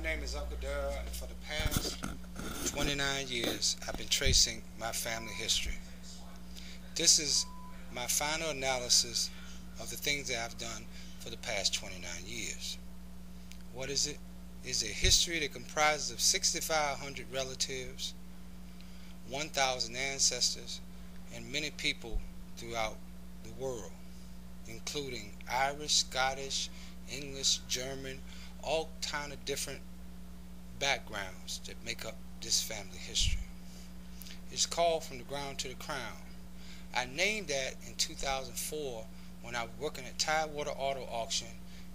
name is Uncle Daryl, and for the past 29 years, I've been tracing my family history. This is my final analysis of the things that I've done for the past 29 years. What is it? It's a history that comprises of 6,500 relatives, 1,000 ancestors, and many people throughout the world, including Irish, Scottish, English, German, all kind of different backgrounds that make up this family history. It's called From the Ground to the Crown. I named that in 2004 when I was working at Tidewater Auto Auction,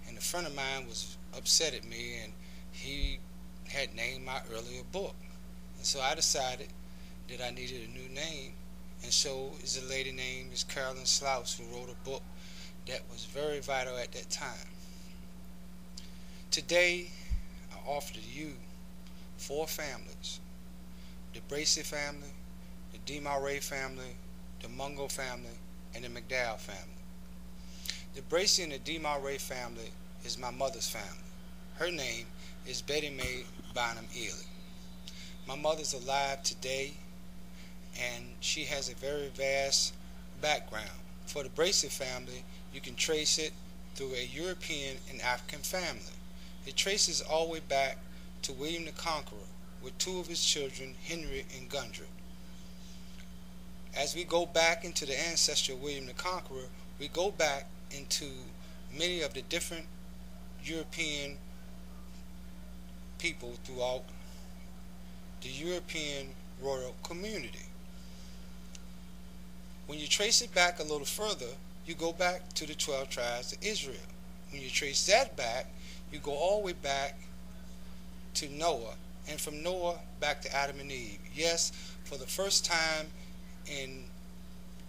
and a friend of mine was upset at me, and he had named my earlier book. And so I decided that I needed a new name, and so is a lady named Miss Carolyn Slouse, who wrote a book that was very vital at that time. Today, I offer to you 4 families: the Bracey family, the DeMarais family, the Mungo family, and the McDowell family. The Bracey and the DeMarais family is my mother's family. Her name is Betty Mae Bonham Ely. My mother's alive today, and she has a very vast background. For the Bracey family, you can trace it through a European and African family. It traces all the way back to William the Conqueror with 2 of his children, Henry and Gundred. As we go back into the ancestry of William the Conqueror, we go back into many of the different European people throughout the European royal community. When you trace it back a little further, you go back to the 12 tribes of Israel. When you trace that back, you go all the way back to Noah, and from Noah back to Adam and Eve. Yes, for the first time in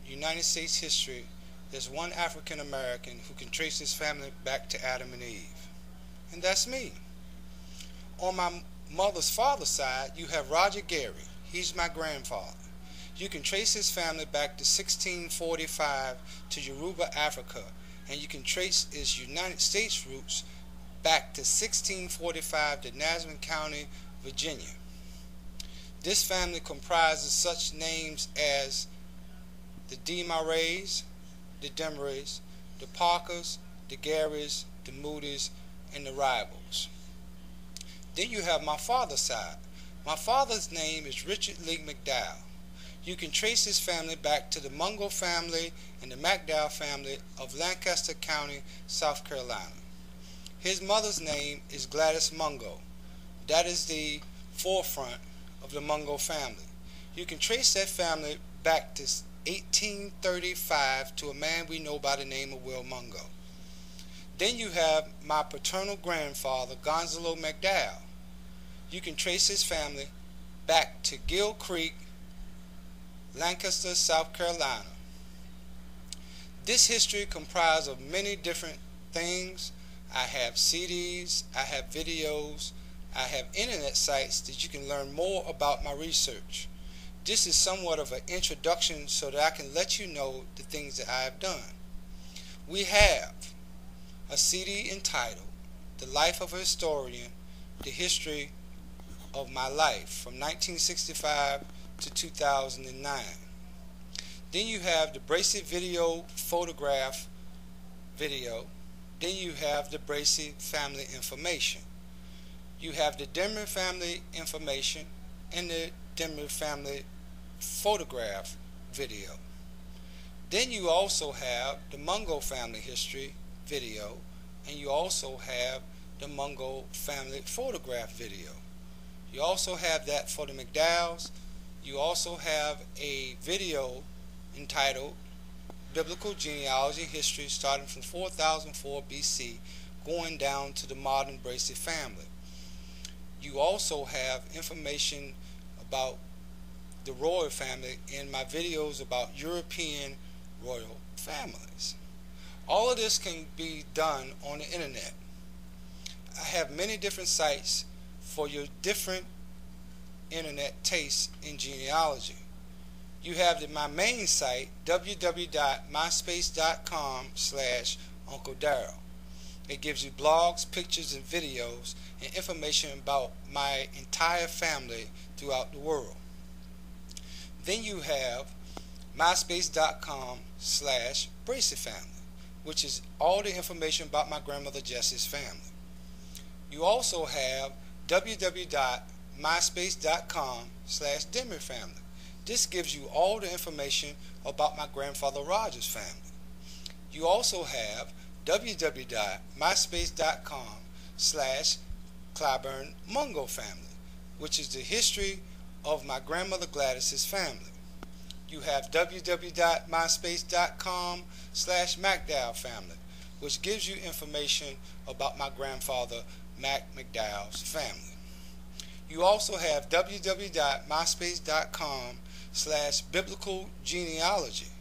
United States history, there's one African American who can trace his family back to Adam and Eve, and that's me. On my mother's father's side, you have Roger Gary. He's my grandfather. You can trace his family back to 1645 to Yoruba, Africa, and you can trace his United States roots back to 1645 to Nazareth County, Virginia. This family comprises such names as the DeMarais, the Demarays, the Parkers, the Garys, the Moody's, and the Rivals. Then you have my father's side. My father's name is Richard Lee McDowell. You can trace his family back to the Mungo family and the McDowell family of Lancaster County, South Carolina. His mother's name is Gladys Mungo. That is the forefront of the Mungo family. You can trace that family back to 1835 to a man we know by the name of Will Mungo. Then you have my paternal grandfather, Gonzalo McDowell. You can trace his family back to Gill Creek, Lancaster, South Carolina. This history comprises of many different things. I have CDs, I have videos, I have internet sites that you can learn more about my research. This is somewhat of an introduction so that I can let you know the things that I have done. We have a CD entitled The Life of a Historian, The History of My Life from 1965 to 2009. Then you have the Bracey video photograph video. Then you have the Bracey family information. You have the Demer family information and the Demer family photograph video. Then you also have the Mungo family history video, and you also have the Mungo family photograph video. You also have that for the McDowells. You also have a video entitled Biblical Genealogy History starting from 4004 BC going down to the modern Bracey family. You also have information about the royal family in my videos about European royal families. All of this can be done on the internet. I have many different sites for your different internet tastes in genealogy. You have my main site, www.myspace.com/Uncle Daryl. It gives you blogs, pictures, and videos, and information about my entire family throughout the world. Then you have myspace.com/Bracy family, which is all the information about my grandmother Jessie's family. You also have www.myspace.com/Dimmer family. This gives you all the information about my grandfather Roger's family. You also have www.myspace.com/Clyburn Mungo family, which is the history of my grandmother Gladys's family. You have www.myspace.com/MacDowell family, which gives you information about my grandfather Mac McDowell's family. You also have www.myspace.com/Biblical Genealogy,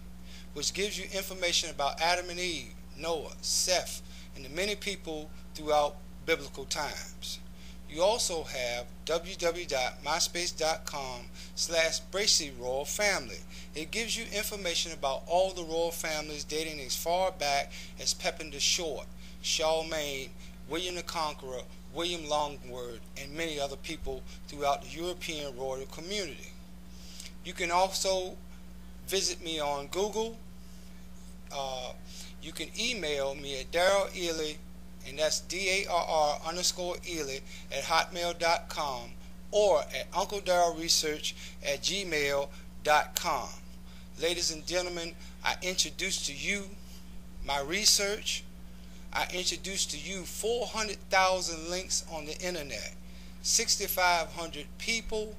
which gives you information about Adam and Eve, Noah, Seth, and the many people throughout biblical times. You also have www.myspace.com/Bracy Royal Family. It gives you information about all the royal families dating as far back as Pepin the Short, Charlemagne, William the Conqueror, William Longword, and many other people throughout the European royal community. You can also visit me on Google. You can email me at Darrell Ely, and that's DARR_Ely @hotmail.com, or at UncleDarrellResearch@gmail.com. Ladies and gentlemen, I introduce to you my research. I introduce to you 400,000 links on the internet, 6,500 people.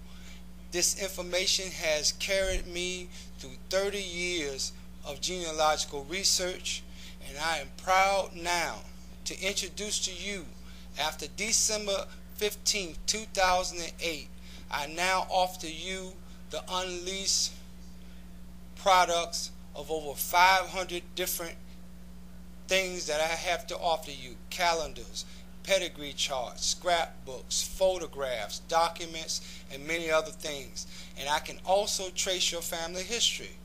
This information has carried me through 30 years of genealogical research, and I am proud now to introduce to you, after December 15, 2008, I now offer you the unleashed products of over 500 different things that I have to offer you: calendars, pedigree charts, scrapbooks, photographs, documents, and many other things. And I can also trace your family history.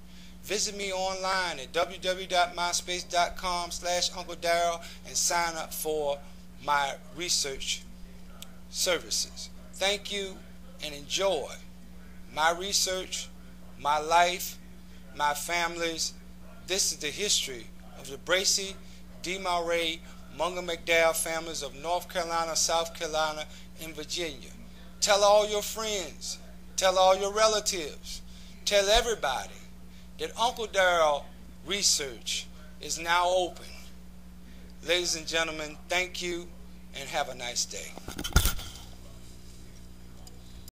Visit me online at www.myspace.com/UncleDarrell and sign up for my research services. Thank you and enjoy my research, my life, my families. This is the history of the Bracy, DeMauray, Mungo McDowell families of North Carolina, South Carolina, and Virginia. Tell all your friends, tell all your relatives, tell everybody that Uncle Darrell Research is now open. Ladies and gentlemen, thank you and have a nice day.